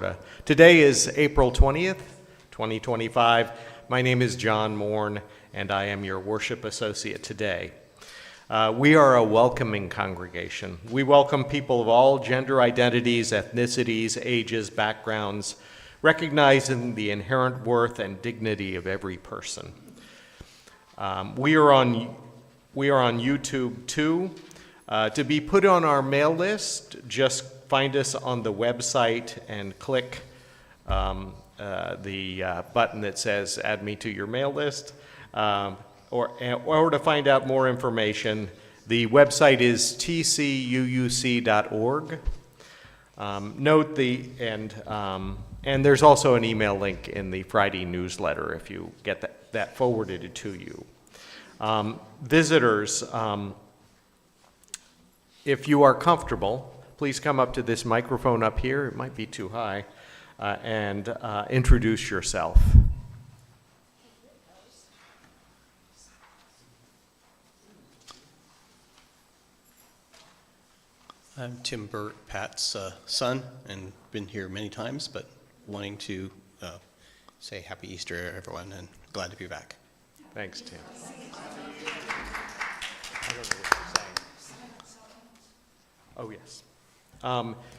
Florida. Today is April 20th, 2025. My name is John Morn, and I am your worship associate today. We are a welcoming congregation. We welcome people of all gender identities, ethnicities, ages, backgrounds, recognizing the inherent worth and dignity of every person. We are on YouTube too. To be put on our mail list, just find us on the website and click the button that says add me to your mail list. Or to find out more information, the website is tcuuc.org. And there's also an email link in the Friday newsletter if you get that forwarded to you. Visitors, if you are comfortable, please come up to this microphone up here. It might be too high, and introduce yourself. I'm Tim Burt, Pat's son, and been here many times, but wanting to say Happy Easter, everyone, and glad to be back. Thanks, Tim. Oh, yes.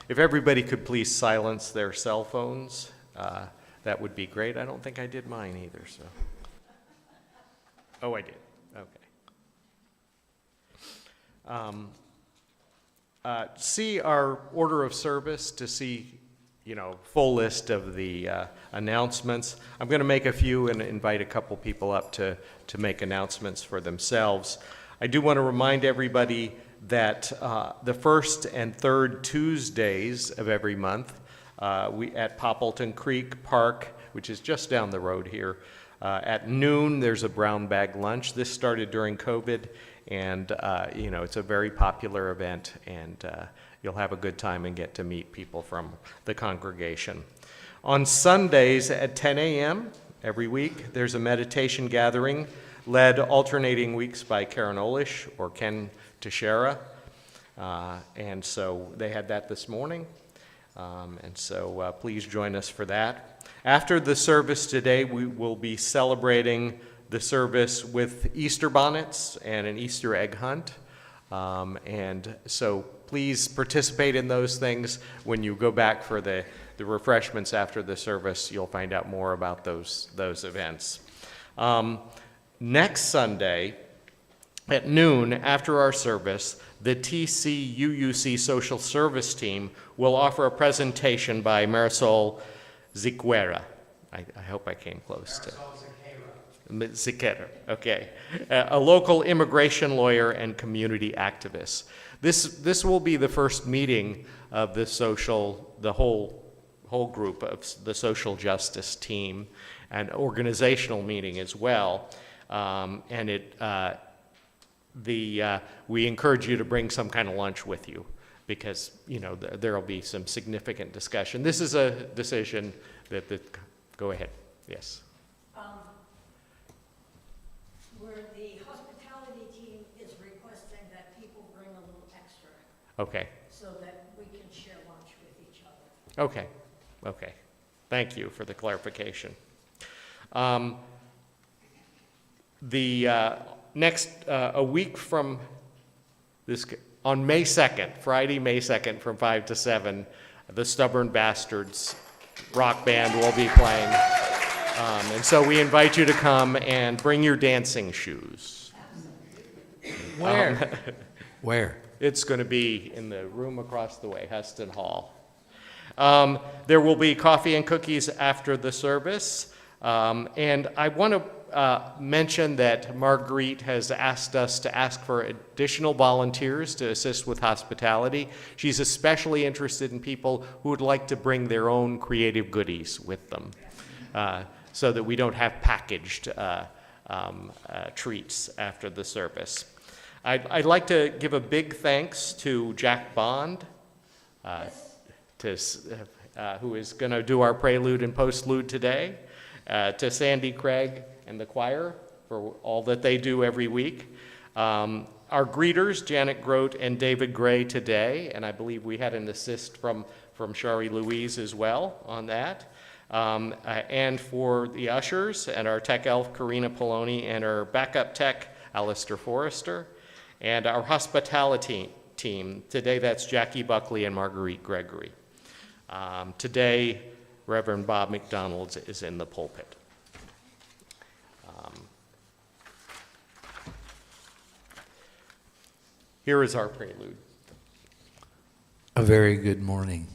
If everybody could please silence their cell phones, that would be great. I don't think I did mine either, so. Oh, I did. Okay. See our order of service to see, full list of the announcements. I'm going to make a few and invite a couple people up to make announcements for themselves. I do want to remind everybody that the first and third Tuesdays of every month, we at Poppleton Creek Park, which is just down the road here, at noon there's a brown bag lunch. This started during COVID, and it's a very popular event, and you'll have a good time and get to meet people from the congregation. On Sundays at 10 a.m. every week, there's a meditation gathering led alternating weeks by Karen Olish or Ken Teixeira, and so they had that this morning, and so please join us for that. After the service today, we will be celebrating the service with Easter bonnets and an Easter egg hunt, and so please participate in those things. When you go back for the refreshments after the service, you'll find out more about those events. Next Sunday at noon after our service, the TCUUC Social Service Team will offer a presentation by Marisol Ziquera. I hope I came close to Ziquera, okay. A local immigration lawyer and community activist. This will be the first meeting of the whole group of the social justice team, an organizational meeting as well. We encourage you to bring some kind of lunch with you because, there'll be some significant discussion. This is a decision that go ahead, yes. Where the hospitality team is requesting that people bring a little extra. Okay. So that we can share lunch with each other. Okay. Thank you for the clarification. A week from this, on May 2nd, Friday, May 2nd, from 5 to 7, the Stubborn Bastards rock band will be playing. And so we invite you to come and bring your dancing shoes. Where? Where? It's going to be in the room across the way, Heston Hall. There will be coffee and cookies after the service. And I want to mention that Marguerite has asked us to ask for additional volunteers to assist with hospitality. She's especially interested in people who would like to bring their own creative goodies with them, so that we don't have packaged treats after the service. I'd like to give a big thanks to Jack Bond, who is going to do our prelude and postlude today, to Sandy Craig and the choir for all that they do every week. Our greeters, Janet Grote and David Gray today, and I believe we had an assist from from Shari Louise as well on that. And for the ushers and our tech elf, Karina Poloni, and our backup tech, Alistair Forrester, and our hospitality team. Today, that's Jackie Buckley and Marguerite Gregory. Today, Reverend Bob MacDonald is in the pulpit. Here is our prelude. A very good morning.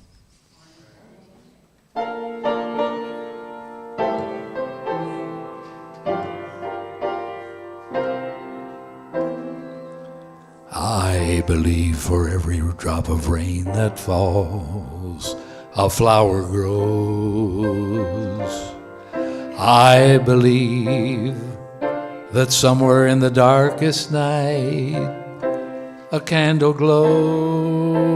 I believe for every drop of rain that falls, a flower grows. I believe that somewhere in the darkest night, a candle glows.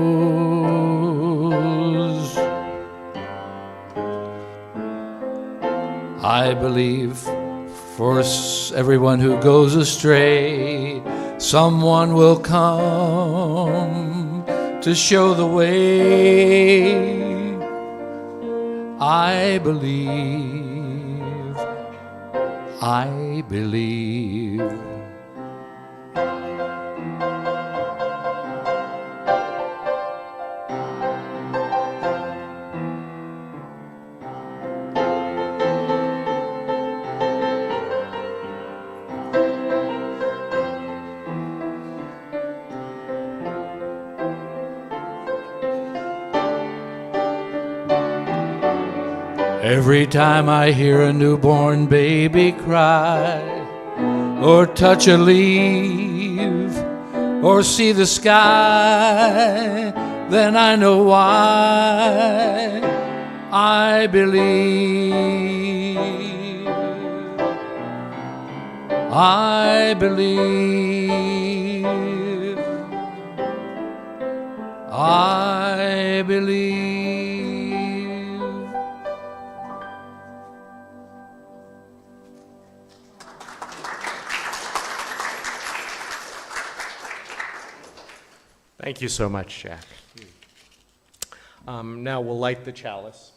I believe for everyone who goes astray, someone will come to show the way. I believe, I believe. Every time I hear a newborn baby cry, or touch a leaf, or see the sky, then I know why. I believe, I believe, I believe. Thank you so much, Jack. Now we'll light the chalice.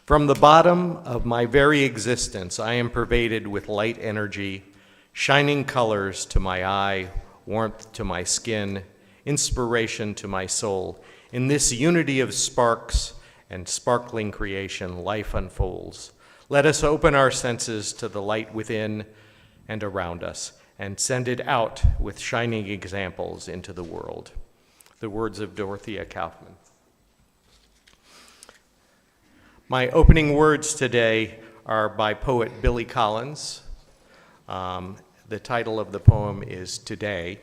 From the bottom of my very existence, I am pervaded with light energy, shining colors to my eye, warmth to my skin, inspiration to my soul. In this unity of sparks and sparkling creation, life unfolds. Let us open our senses to the light within and around us and send it out with shining examples into the world. The words of Dorothea Kaufman. My opening words today are by poet Billy Collins. The title of the poem is Today.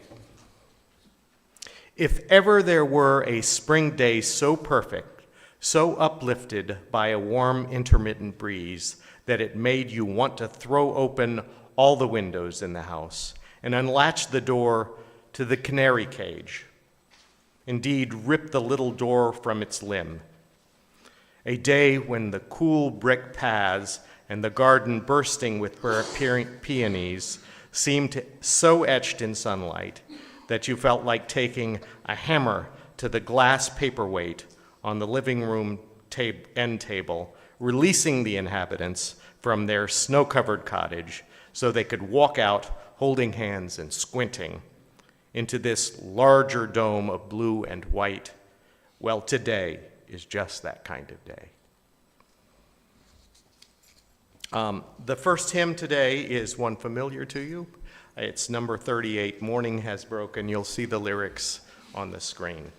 If ever there were a spring day so perfect, so uplifted by a warm intermittent breeze that it made you want to throw open all the windows in the house and unlatch the door to the canary cage. Indeed, rip the little door from its limb. A day when the cool brick paths and the garden bursting with peonies seemed so etched in sunlight that you felt like taking a hammer to the glass paperweight on the living room end table, releasing the inhabitants from their snow-covered cottage so they could walk out holding hands and squinting into this larger dome of blue and white. Well, today is just that kind of day. The first hymn today is one familiar to you. It's number 38, Morning Has Broken. You'll see the lyrics on the screen.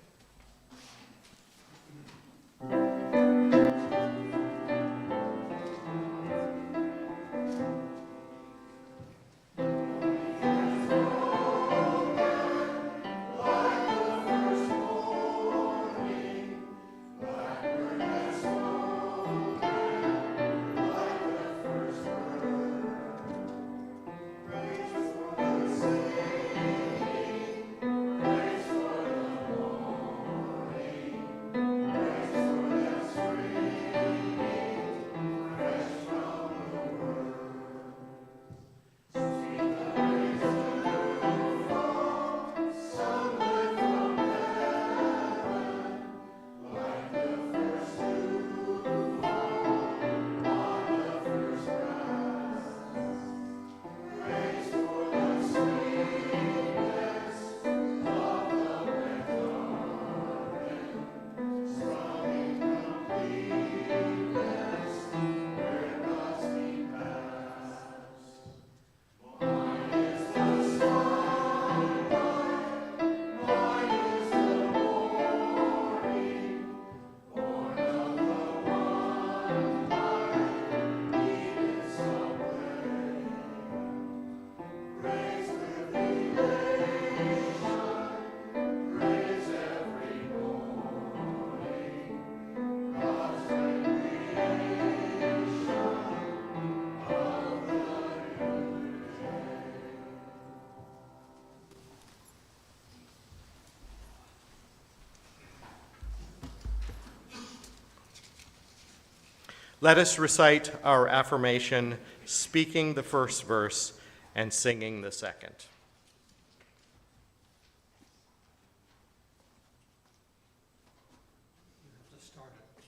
Let us recite our affirmation, speaking the first verse and singing the second.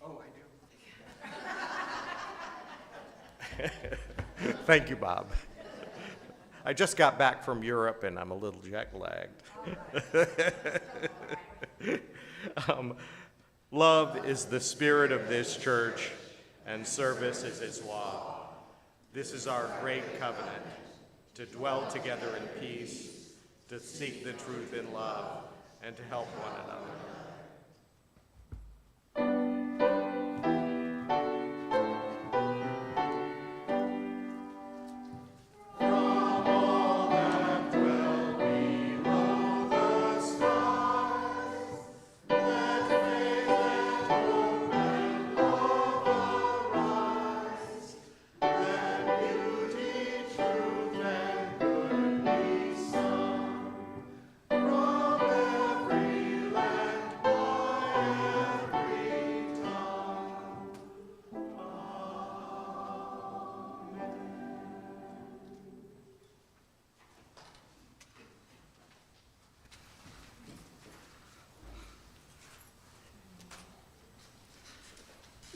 Oh, I do. Thank you, Bob. I just got back from Europe and I'm a little jet lagged. Love is the spirit of this church, and service is its law. This is our great covenant, to dwell together in peace, to seek the truth in love, and to help one another.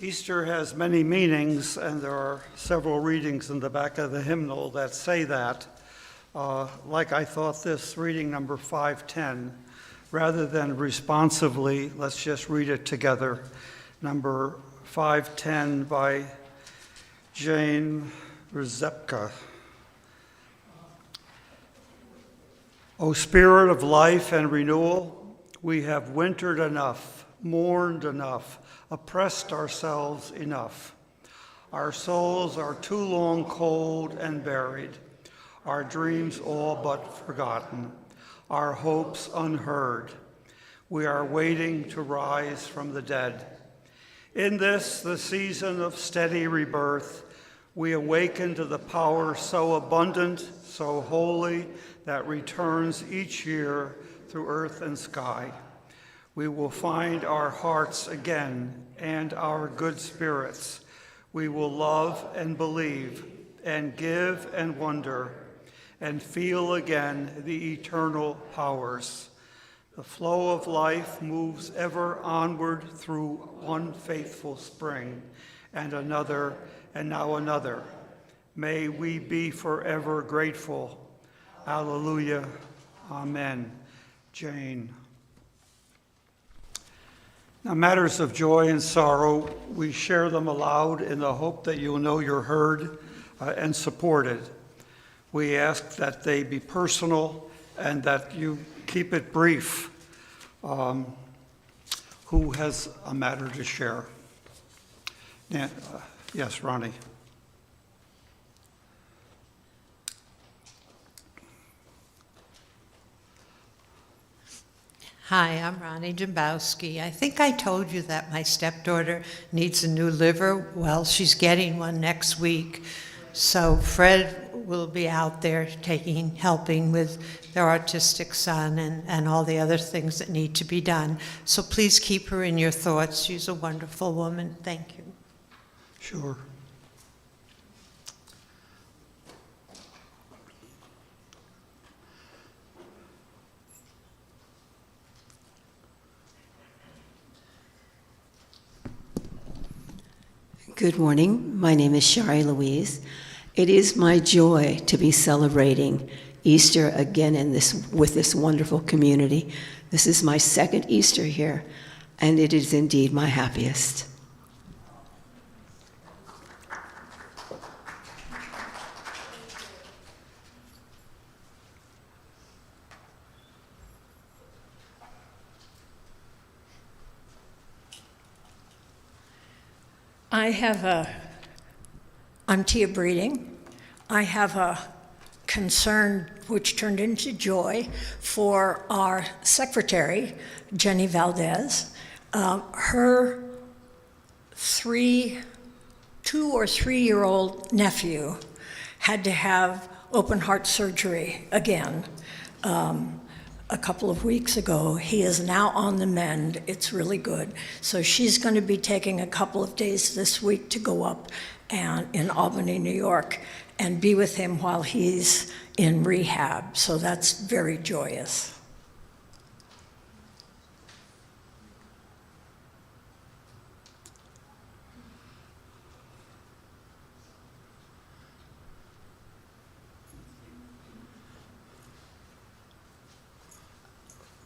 Easter has many meanings, and there are several readings in the back of the hymnal that say that. Like I thought this reading number 510, rather than responsively, let's just read it together. Number 510 by Jane Rzepka. O Spirit of life and renewal, we have wintered enough, mourned enough, oppressed ourselves enough. Our souls are too long cold and buried, our dreams all but forgotten, our hopes unheard. We are waiting to rise from the dead. In this, the season of steady rebirth, we awaken to the power so abundant, so holy, that returns each year through earth and sky. We will find our hearts again and our good spirits. We will love and believe and give and wonder and feel again the eternal powers. The flow of life moves ever onward through one faithful spring and another and now another. May we be forever grateful. Alleluia. Amen. Jane. Now, matters of joy and sorrow, we share them aloud in the hope that you'll know you're heard and supported. We ask that they be personal and that you keep it brief. Who has a matter to share? Yes, Ronnie. Hi, I'm Ronnie Dembowski. I think I told you that my stepdaughter needs a new liver. Well, she's getting one next week. So Fred will be out there helping with their autistic son and all the other things that need to be done. So please keep her in your thoughts. She's a wonderful woman. Thank you. Sure. Good morning. My name is Shari Louise. It is my joy to be celebrating Easter again with this wonderful community. This is my second Easter here, and it is indeed my happiest. I'm Tia Breeding. I have a concern which turned into joy for our secretary, Jenny Valdez. Her 2 or 3-year-old nephew had to have open heart surgery again. a couple of weeks ago. He is now on the mend. It's really good. So she's going to be taking a couple of days this week to go up and in Albany, New York, and be with him while he's in rehab. So that's very joyous.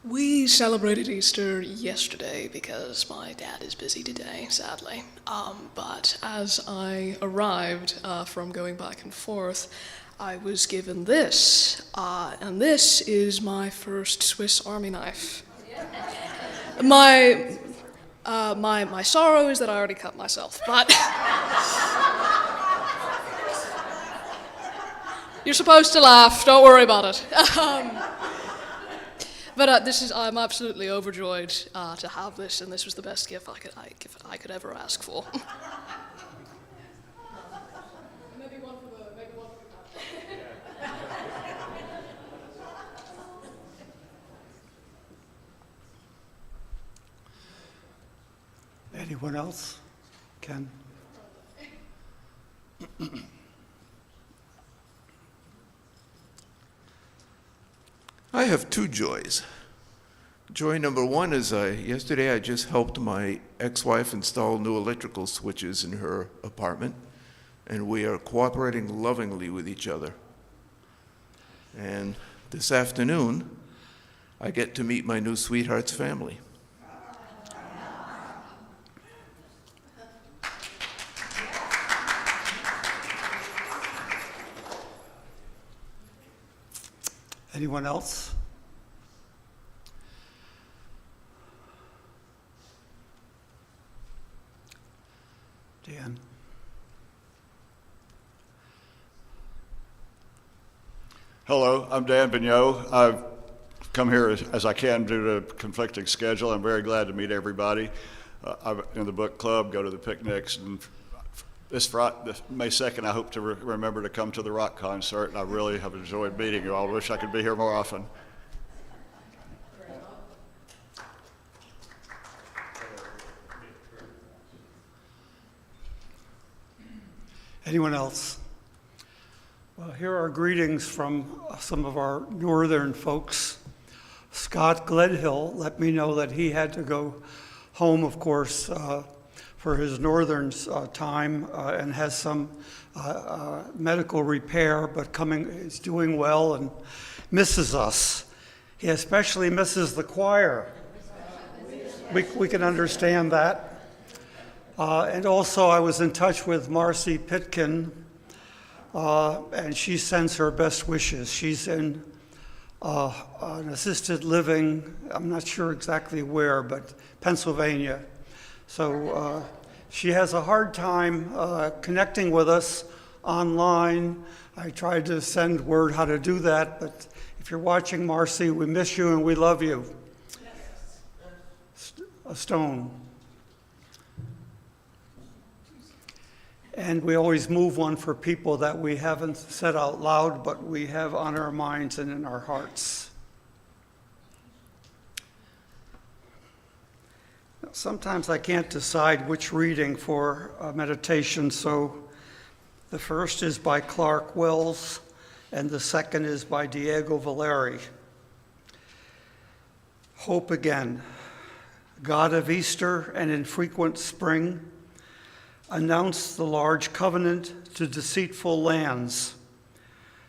We celebrated Easter yesterday because my dad is busy today, sadly. But as I arrived from going back and forth, I was given this, and this is my first Swiss Army knife. My sorrow is that I already cut myself, but you're supposed to laugh. Don't worry about it. But I'm absolutely overjoyed to have this, and this was the best gift I could ever ask for. Maybe one for the cat. Anyone else? Ken? I have two joys. Joy number one is yesterday I just helped my ex-wife install new electrical switches in her apartment, and we are cooperating lovingly with each other. And this afternoon, I get to meet my new sweetheart's family. Anyone else? Dan? Hello, I'm Dan Vigneault. I've come here as I can due to conflicting schedule. I'm very glad to meet everybody. I'm in the book club, go to the picnics, and this May 2nd, I hope to remember to come to the rock concert, and I really have enjoyed meeting you all. I wish I could be here more often. Anyone else? Well, here are greetings from some of our northern folks. Scott Gledhill let me know that he had to go home, of course, for his northern time and has some medical repair, but is doing well and misses us. He especially misses the choir. We can understand that. And also I was in touch with Marcy Pitkin, and she sends her best wishes. She's in an assisted living, I'm not sure exactly where, but Pennsylvania. So she has a hard time connecting with us online. I tried to send word how to do that, but if you're watching, Marcy, we miss you and we love you. A stone. And we always move one for people that we haven't said out loud, but we have on our minds and in our hearts. Sometimes I can't decide which reading for meditation, so the first is by Clark Wells, and the second is by Diego Valeri. Hope again. God of Easter and infrequent spring, announce the large covenant to deceitful lands.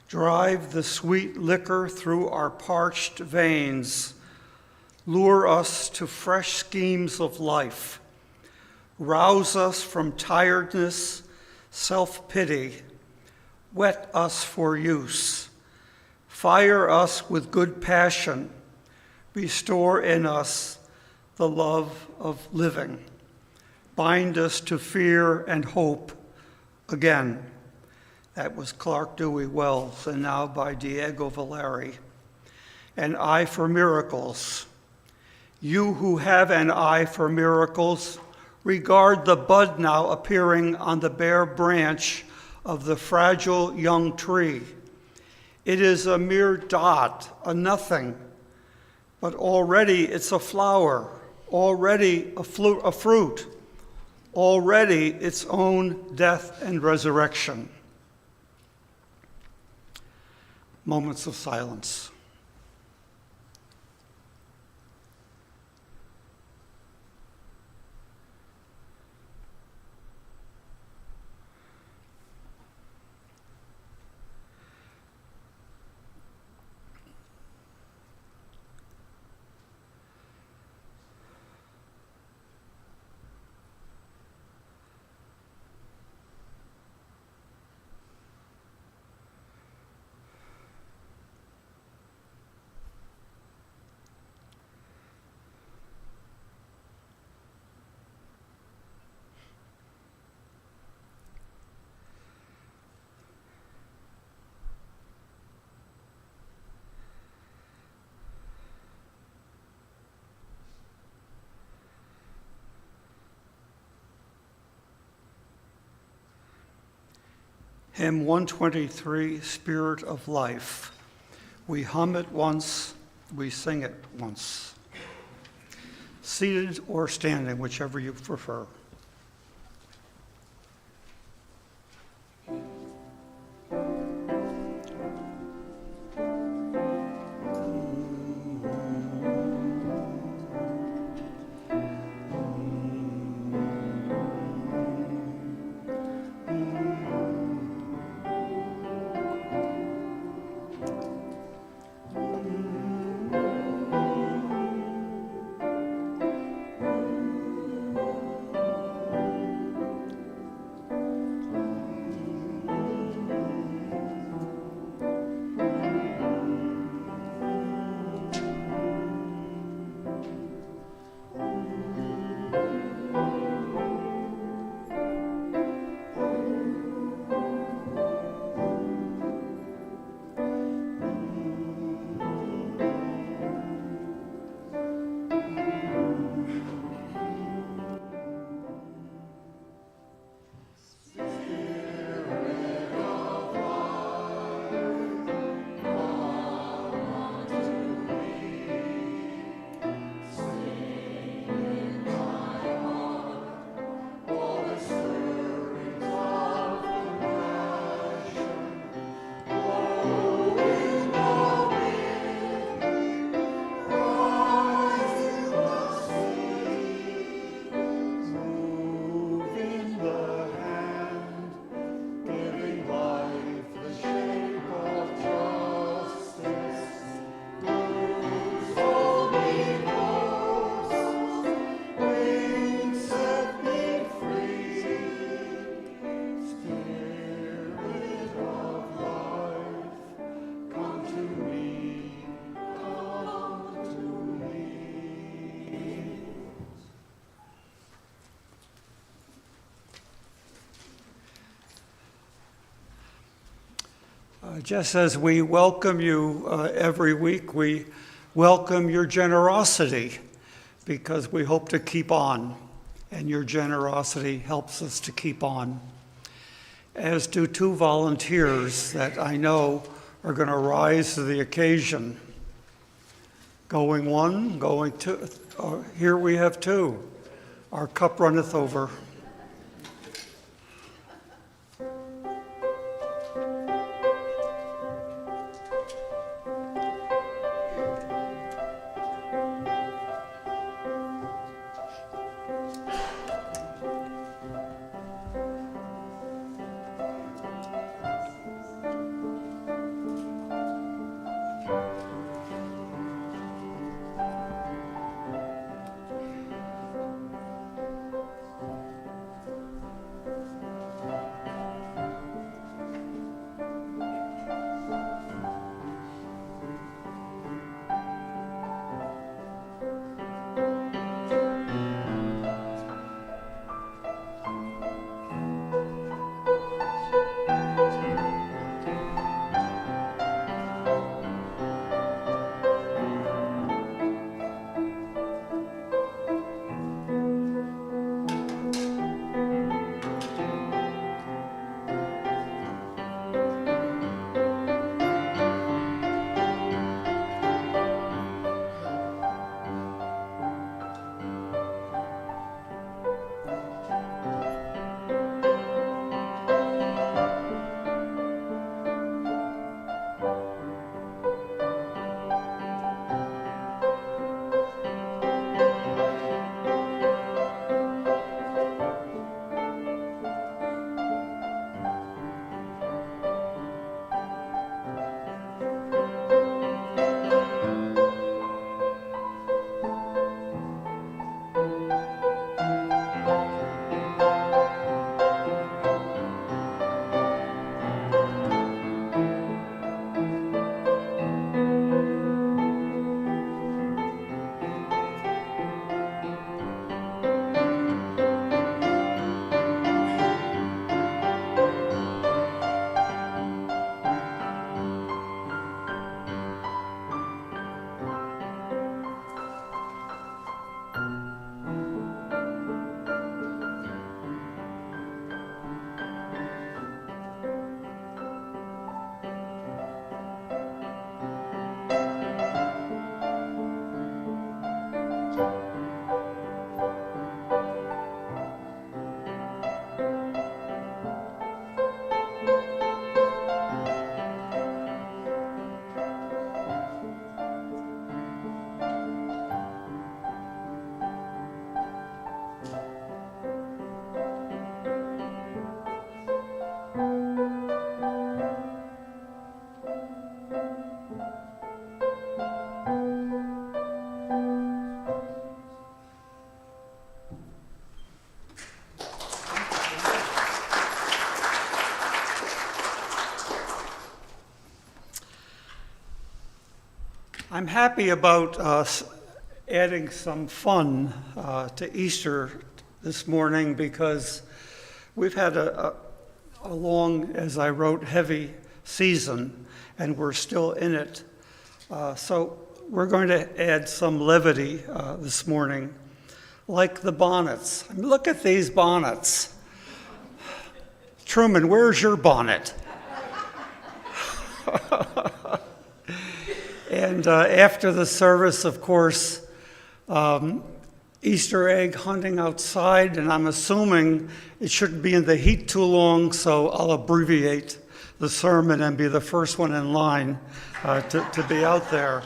Drive the sweet liquor through our parched veins. Lure us to fresh schemes of life. Rouse us from tiredness, self-pity. Whet us for use. Fire us with good passion. Restore in us the love of living. Bind us to fear and hope again. That was Clark Dewey Wells, and now by Diego Valeri. An eye for miracles. You who have an eye for miracles, regard the bud now appearing on the bare branch of the fragile young tree. It is a mere dot, a nothing, but already it's a flower, already a fruit, already its own death and resurrection. Moments of silence. Hymn 123, Spirit of Life. We hum it once, we sing it once. Seated or standing, whichever you prefer. Just as we welcome you every week, we welcome your generosity because we hope to keep on, and your generosity helps us to keep on. As do two volunteers that I know are going to rise to the occasion. Going one, going two. Here we have two. Our cup runneth over. I'm happy about adding some fun to Easter this morning because we've had a long, as I wrote, heavy season, and we're still in it. So we're going to add some levity this morning, like the bonnets. I mean, look at these bonnets. Truman, where's your bonnet? And after the service, of course, Easter egg hunting outside, and I'm assuming it shouldn't be in the heat too long, so I'll abbreviate the sermon and be the first one in line to be out there.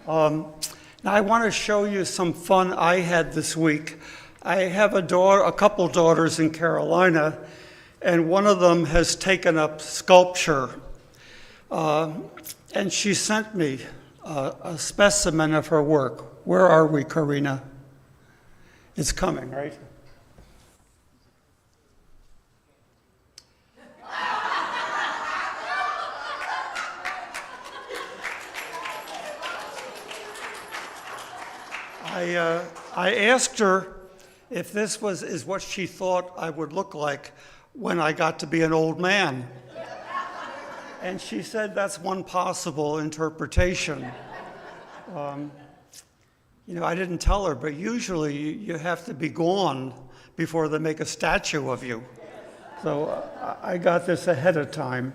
Now I want to show you some fun I had this week. I have a couple daughters in Carolina, and one of them has taken up sculpture. And she sent me a specimen of her work. Where are we, Karina? It's coming, right? I asked her if this is what she thought I would look like when I got to be an old man. And she said that's one possible interpretation. I didn't tell her, but usually you have to be gone before they make a statue of you. So I got this ahead of time.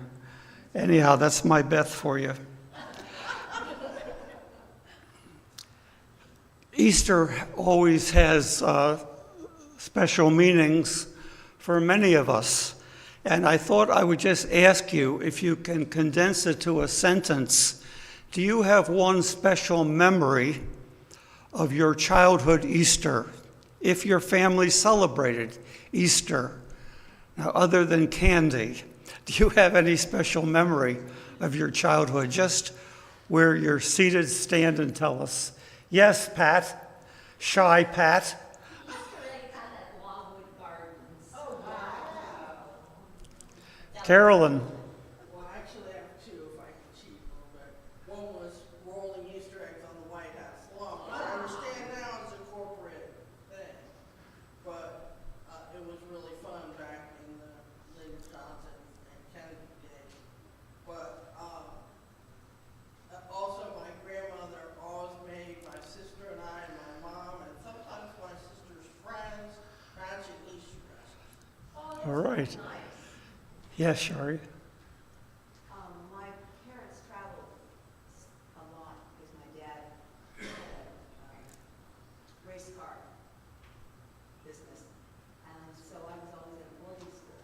Anyhow, that's my Beth for you. Easter always has special meanings for many of us. And I thought I would just ask you if you can condense it to a sentence. Do you have one special memory of your childhood Easter, if your family celebrated Easter? Now, other than candy, do you have any special memory of your childhood? Just where you're seated, stand and tell us. Yes, Pat. Shy Pat. Carolyn. Well, actually, I have two if I can cheat a little bit. One was rolling Easter eggs on the White House lawn, which I understand now is a corporate thing, but it was really fun back in the Lyndon Johnson and Kennedy days. But also, my grandmother always made my sister and I and my mom and sometimes my sister's friends matching Easter dresses. All right. Yes, Shari. My parents traveled a lot because my dad had a race car business, and so I was always in boarding school.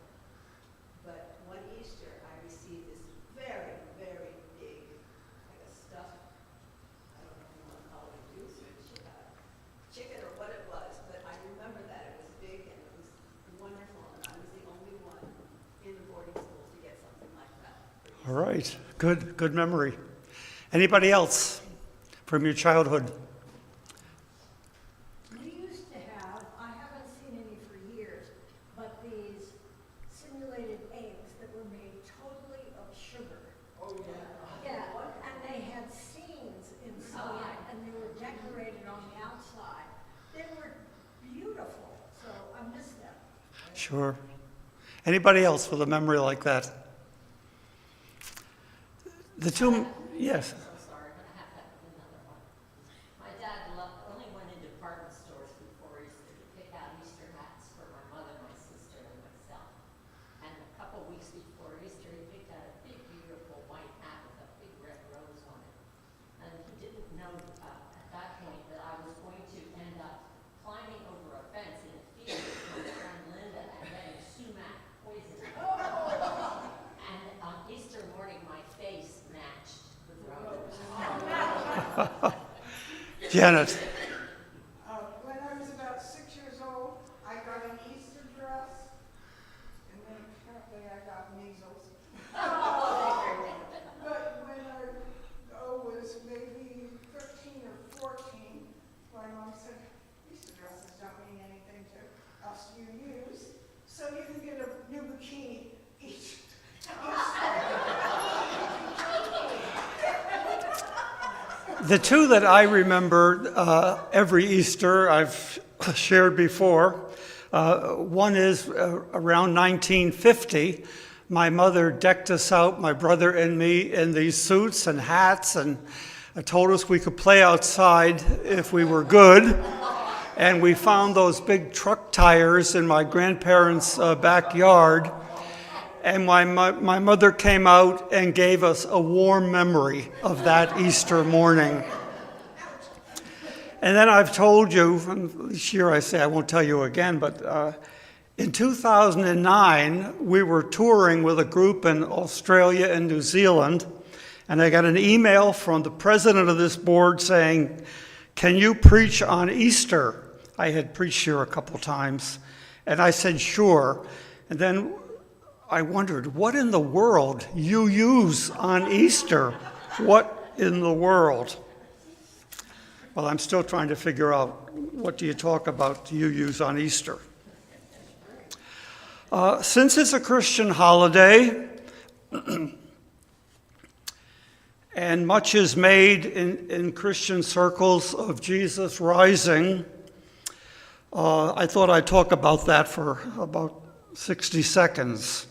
But one Easter, I received this very, very big, like a stuffed, I don't know if you want to call it a goose or chicken or what it was, but I remember that it was big and it was wonderful, and I was the only one in the boarding school to get something like that. All right. Good memory. Anybody else from your childhood? We used to have, I haven't seen any for years, but these simulated eggs that were made totally of sugar. Oh, yeah. Yeah, and they had scenes inside, and they were decorated on the outside. They were beautiful, so I miss them. Sure. Anybody else with a memory like that? The two, yes. I'm sorry, but I have to have another one. My dad only went into department stores before Easter to pick out Easter hats for my mother, my sister, and myself. And a couple weeks before Easter, he picked out a big, beautiful white hat with a big red rose on it. And he didn't know at that point that I was going to end up climbing over a fence in a field with my friend Linda and getting sumac poison. And on Easter morning, my face matched the rose. Janet. When I was about 6 years old, I got an Easter dress, and then apparently I got measles. But when I was maybe 13 or 14, my mom said, Easter dresses don't mean anything to us you use, so you can get a new bikini each Easter. The two that I remember every Easter I've shared before. One is around 1950. My mother decked us out, my brother and me, in these suits and hats, and told us we could play outside if we were good. And we found those big truck tires in my grandparents' backyard. And my mother came out and gave us a warm memory of that Easter morning. And then I've told you, and this year I say I won't tell you again, but in 2009, we were touring with a group in Australia and New Zealand, and I got an email from the president of this board saying, "Can you preach on Easter?" I had preached here a couple times, and I said, "Sure." And then I wondered, what in the world you use on Easter? What in the world? Well, I'm still trying to figure out, what do you talk about, do you use on Easter? Since it's a Christian holiday, and much is made in Christian circles of Jesus rising, I thought I'd talk about that for about 60 seconds.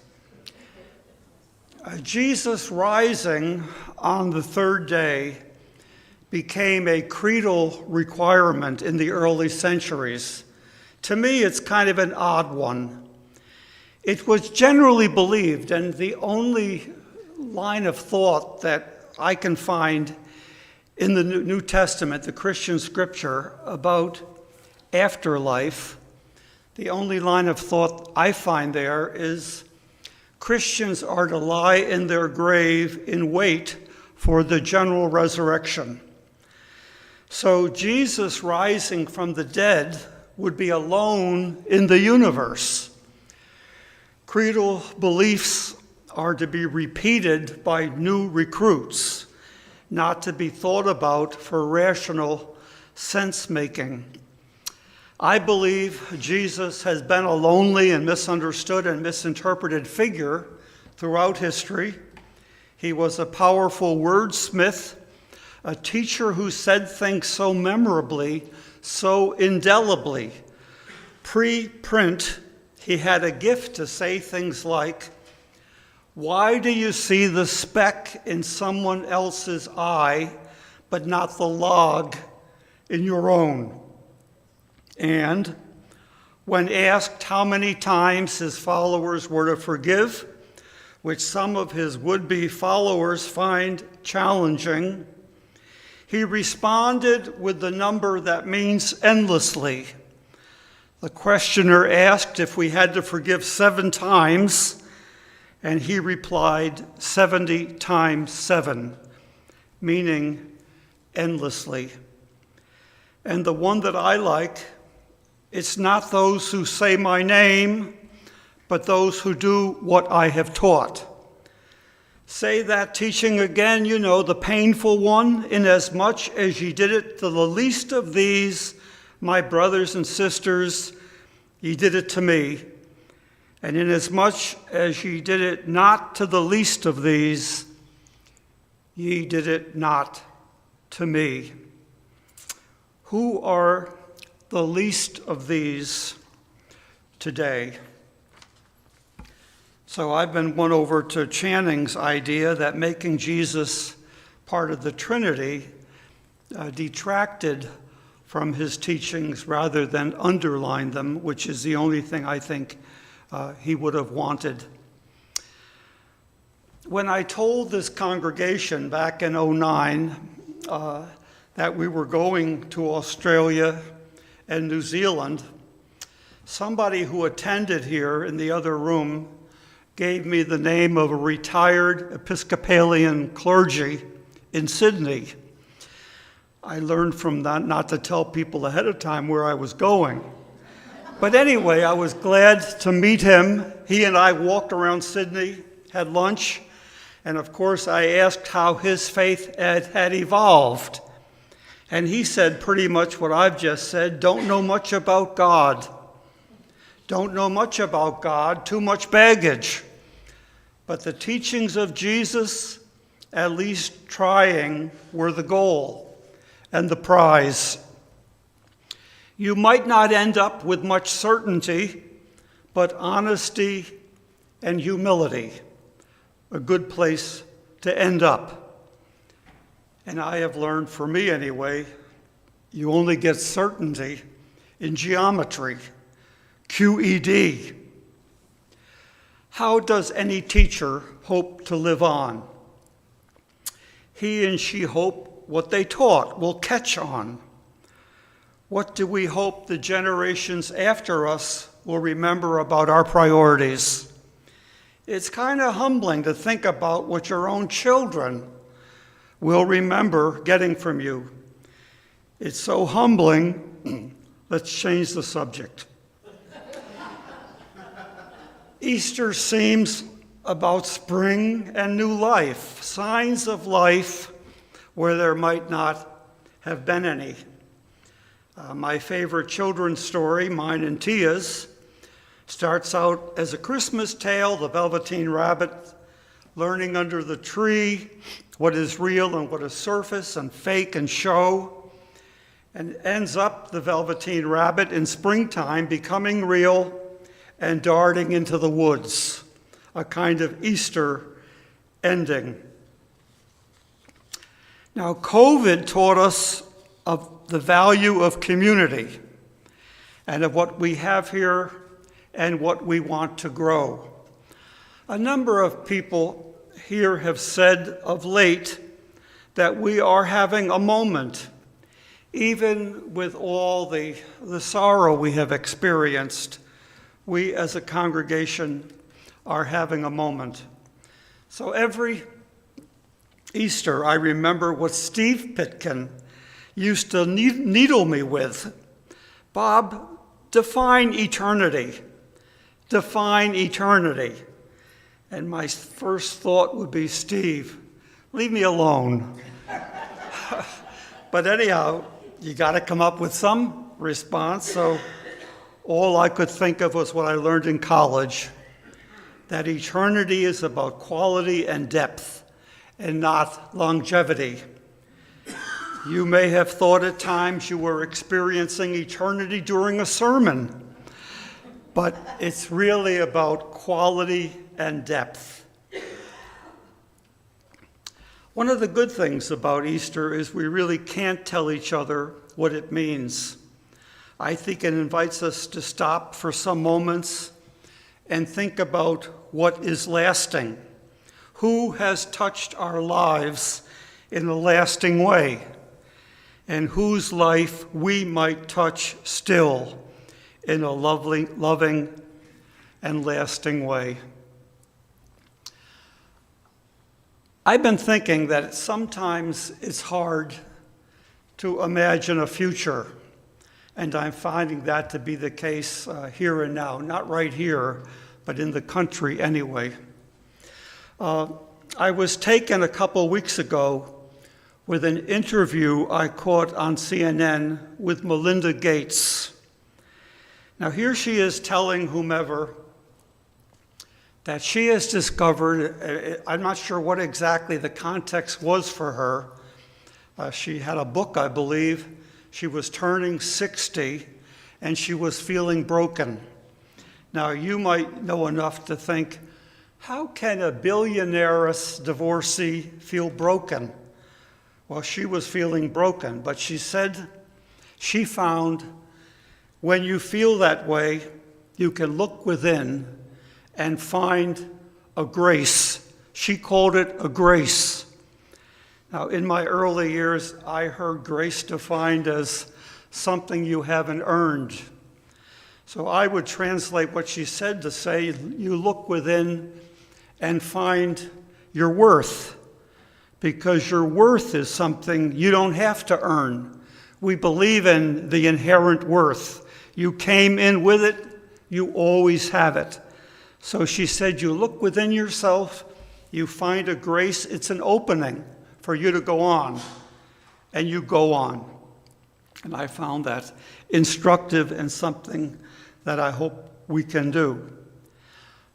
Jesus rising on the third day became a creedal requirement in the early centuries. To me, it's kind of an odd one. It was generally believed, and the only line of thought that I can find in the New Testament, the Christian scripture, about afterlife, the only line of thought I find there is Christians are to lie in their grave in wait for the general resurrection. So Jesus rising from the dead would be alone in the universe. Creedal beliefs are to be repeated by new recruits, not to be thought about for rational sense-making. I believe Jesus has been a lonely and misunderstood and misinterpreted figure throughout history. He was a powerful wordsmith, a teacher who said things so memorably, so indelibly. Pre-print, he had a gift to say things like, "Why do you see the speck in someone else's eye, but not the log in your own?" And when asked how many times his followers were to forgive, which some of his would-be followers find challenging, he responded with the number that means endlessly. The questioner asked if we had to forgive 7 times, and he replied 70 times 7, meaning endlessly. And the one that I like, it's not those who say my name, but those who do what I have taught. Say that teaching again, you know, the painful one, inasmuch as ye did it to the least of these, my brothers and sisters, ye did it to me. And inasmuch as ye did it not to the least of these, ye did it not to me. Who are the least of these today? So I've been won over to Channing's idea that making Jesus part of the Trinity detracted from his teachings rather than underlined them, which is the only thing I think he would have wanted. When I told this congregation back in 2009 that we were going to Australia and New Zealand, somebody who attended here in the other room gave me the name of a retired Episcopalian clergy in Sydney. I learned from that not to tell people ahead of time where I was going. But anyway, I was glad to meet him. He and I walked around Sydney, had lunch, and of course I asked how his faith had evolved. And he said pretty much what I've just said, don't know much about God. Don't know much about God, too much baggage. But the teachings of Jesus, at least trying, were the goal. and the prize. You might not end up with much certainty, but honesty and humility, a good place to end up. And I have learned, for me anyway, you only get certainty in geometry, QED. How does any teacher hope to live on? He and she hope what they taught will catch on. What do we hope the generations after us will remember about our priorities? It's kind of humbling to think about what your own children will remember getting from you. It's so humbling, let's change the subject. Easter seems about spring and new life, signs of life where there might not have been any. My favorite children's story, mine and Tia's, starts out as a Christmas tale, the Velveteen Rabbit learning under the tree what is real and what is surface and fake and show, and ends up the Velveteen Rabbit in springtime becoming real and darting into the woods, a kind of Easter ending. Now, COVID taught us of the value of community and of what we have here and what we want to grow. A number of people here have said of late that we are having a moment, even with all the sorrow we have experienced. We as a congregation are having a moment. So every Easter, I remember what Steve Pitkin used to needle me with. Bob, define eternity. Define eternity. And my first thought would be, Steve, leave me alone. But anyhow, you got to come up with some response. So all I could think of was what I learned in college, that eternity is about quality and depth and not longevity. You may have thought at times you were experiencing eternity during a sermon, but it's really about quality and depth. One of the good things about Easter is we really can't tell each other what it means. I think it invites us to stop for some moments and think about what is lasting. Who has touched our lives in a lasting way? And whose life we might touch still in a loving and lasting way. I've been thinking that sometimes it's hard to imagine a future, and I'm finding that to be the case here and now, not right here, but in the country anyway. I was taken a couple weeks ago with an interview I caught on CNN with Melinda Gates. Now here she is telling whomever that she has discovered, I'm not sure what exactly the context was for her. She had a book, I believe. She was turning 60 and she was feeling broken. Now you might know enough to think, how can a billionaire's divorcee feel broken? Well, she was feeling broken, but she said she found when you feel that way, you can look within and find a grace. She called it a grace. Now, in my early years, I heard grace defined as something you haven't earned. So I would translate what she said to say, you look within and find your worth, because your worth is something you don't have to earn. We believe in the inherent worth. You came in with it, you always have it. So she said, you look within yourself, you find a grace, it's an opening for you to go on, and you go on. And I found that instructive and something that I hope we can do.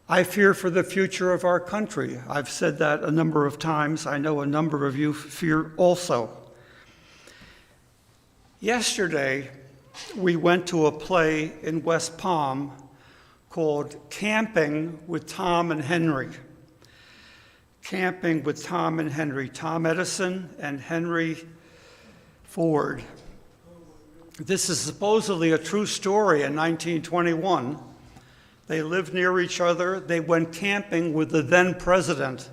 I fear for the future of our country. I've said that a number of times. I know a number of you fear also. Yesterday, we went to a play in West Palm called Camping with Tom and Henry. Camping with Tom and Henry, Tom Edison and Henry Ford. This is supposedly a true story in 1921. They lived near each other. They went camping with the then president,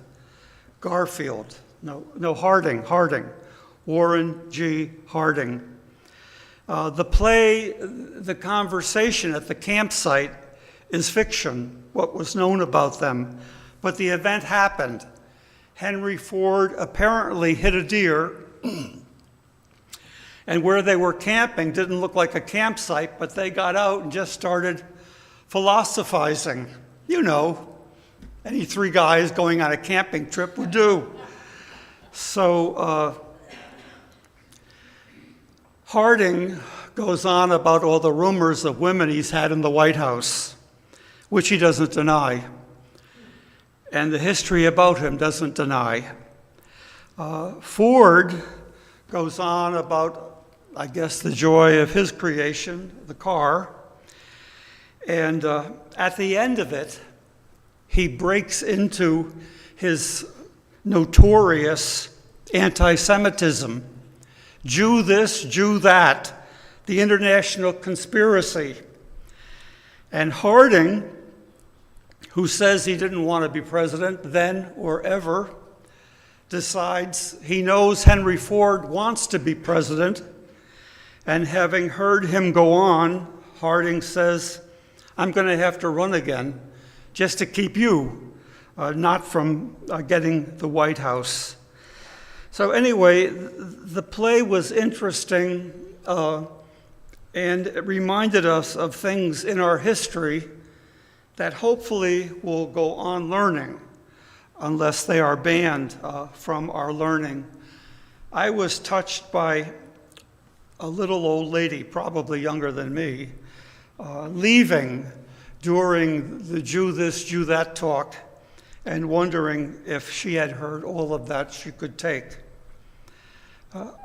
Garfield. Harding, Warren G. Harding. The play, the conversation at the campsite is fiction, what was known about them, but the event happened. Henry Ford apparently hit a deer, and where they were camping didn't look like a campsite, but they got out and just started philosophizing. You know, any three guys going on a camping trip would do. So Harding goes on about all the rumors of women he's had in the White House, which he doesn't deny, and the history about him doesn't deny. Ford goes on about, I guess, the joy of his creation, the car, and at the end of it, he breaks into his notorious anti-Semitism. Jew this, Jew that, the international conspiracy. And Harding, who says he didn't want to be president then or ever, decides he knows Henry Ford wants to be president, and having heard him go on, Harding says, I'm going to have to run again just to keep you, not from getting the White House. So anyway, the play was interesting, and it reminded us of things in our history that hopefully will go on learning, unless they are banned from our learning. I was touched by a little old lady, probably younger than me, leaving during the Jew this, Jew that talk, and wondering if she had heard all of that she could take.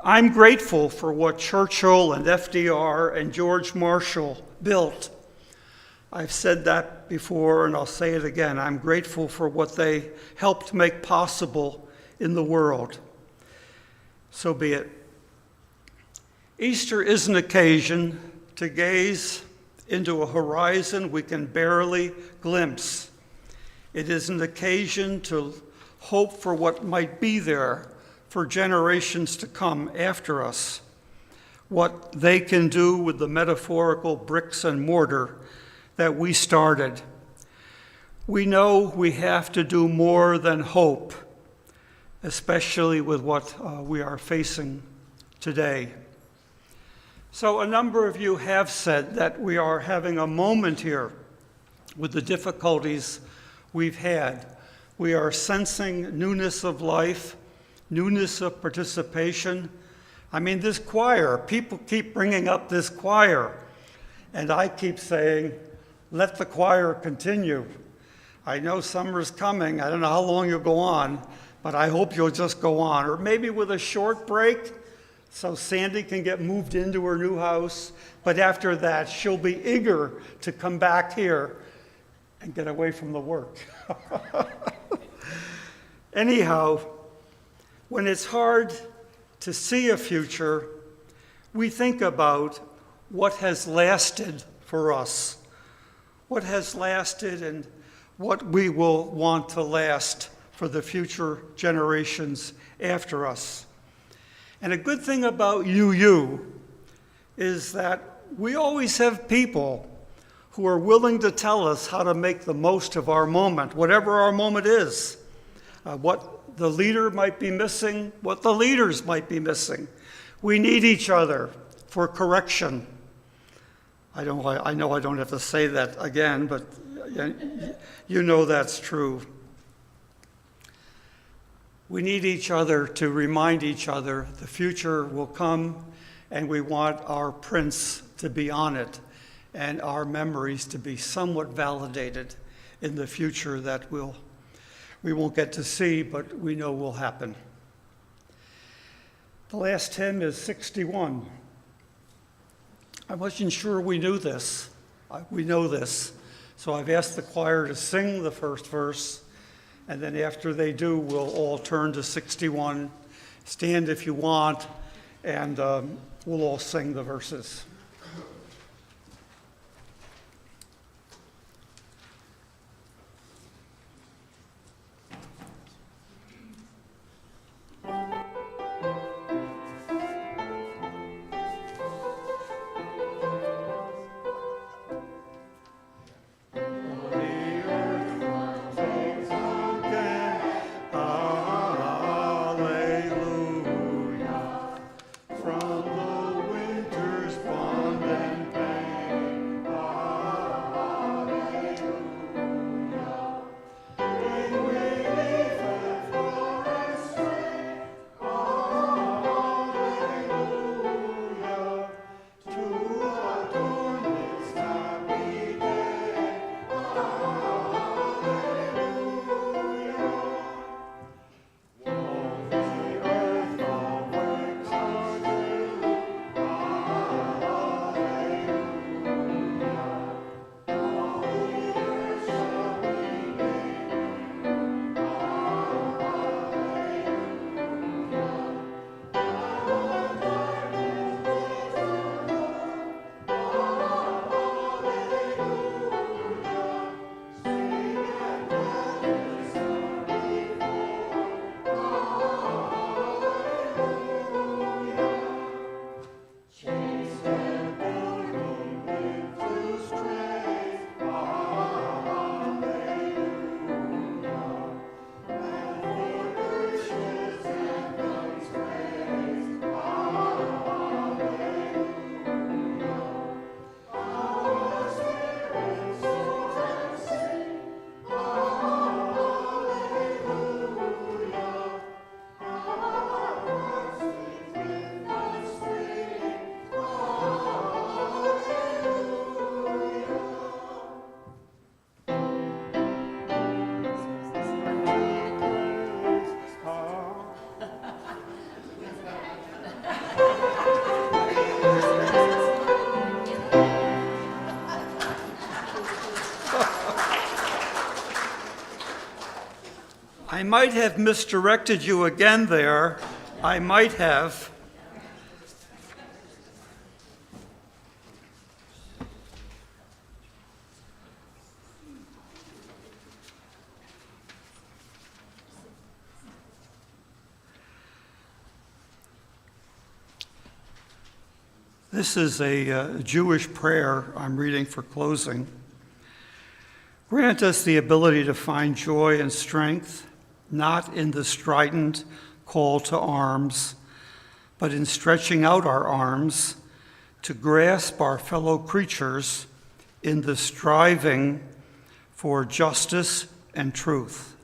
I'm grateful for what Churchill and FDR and George Marshall built. I've said that before, and I'll say it again. I'm grateful for what they helped make possible in the world. So be it. Easter is an occasion to gaze into a horizon we can barely glimpse. It is an occasion to hope for what might be there for generations to come after us, what they can do with the metaphorical bricks and mortar that we started. We know we have to do more than hope, especially with what we are facing today. So a number of you have said that we are having a moment here with the difficulties we've had. We are sensing newness of life, newness of participation. I mean, this choir, people keep bringing up this choir, and I keep saying, let the choir continue. I know summer's coming. I don't know how long you'll go on, but I hope you'll just go on. Or maybe with a short break so Sandy can get moved into her new house. But after that, she'll be eager to come back here and get away from the work. Anyhow, when it's hard to see a future, we think about what has lasted for us, what has lasted and what we will want to last for the future generations after us. And a good thing about UU is that we always have people who are willing to tell us how to make the most of our moment, whatever our moment is, what the leader might be missing, what the leaders might be missing. We need each other for correction. I know I don't have to say that again, but you know that's true. We need each other to remind each other the future will come, and we want our prints to be on it and our memories to be somewhat validated in the future that we won't get to see, but we know will happen. The last hymn is 61. I wasn't sure we knew this. We know this. So I've asked the choir to sing the first verse, and then after they do, we'll all turn to 61. Stand if you want, and we'll all sing the verses. I might have misdirected you again there. I might have. This is a Jewish prayer I'm reading for closing. Grant us the ability to find joy and strength, not in the strident call to arms, but in stretching out our arms to grasp our fellow creatures in the striving for justice and truth.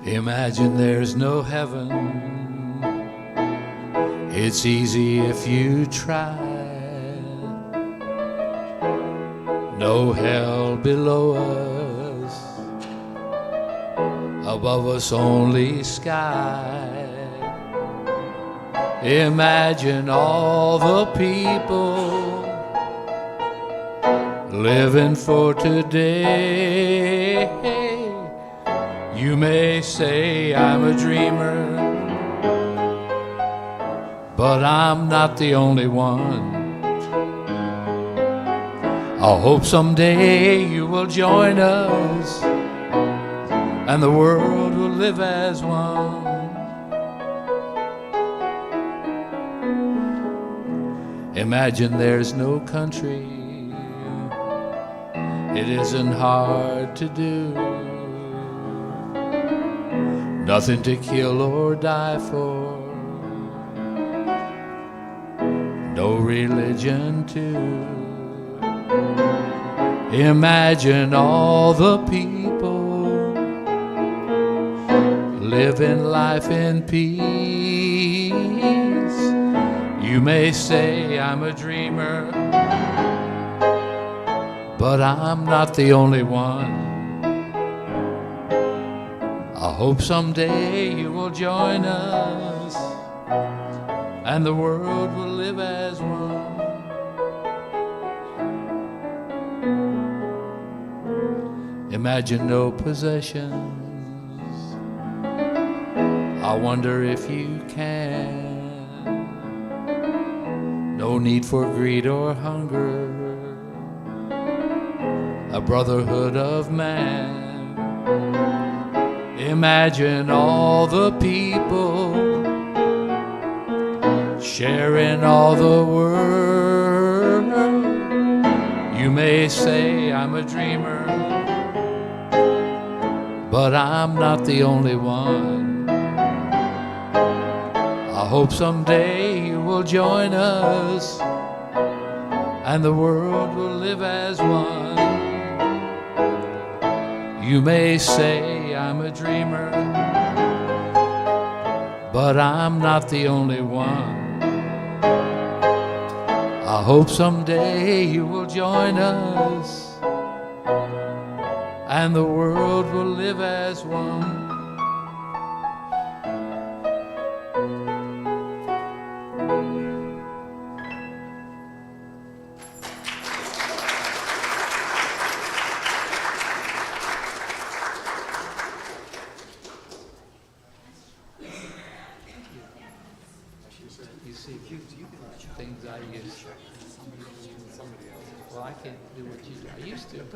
Imagine there's no heaven. It's easy if you try. No hell below us, above us only sky. Imagine all the people living for today. You may say I'm a dreamer, but I'm not the only one. I hope someday you will join us and the world will live as one. Imagine there's no country It isn't hard to do. Nothing to kill or die for. No religion too. Imagine all the people living life in peace. You may say I'm a dreamer, but I'm not the only one. I hope someday you will join us, and the world will live as one. Imagine no possessions. I wonder if you can. No need for greed or hunger. A brotherhood of man. Imagine all the people sharing all the world. You may say I'm a dreamer, but I'm not the only one. I hope someday you will join us, and the world will live as one. You may say I'm a dreamer, but I'm not the only one. I hope someday you will join us, and the world will live as one. You see, things I use. Well, I can't do what you do. I used to, but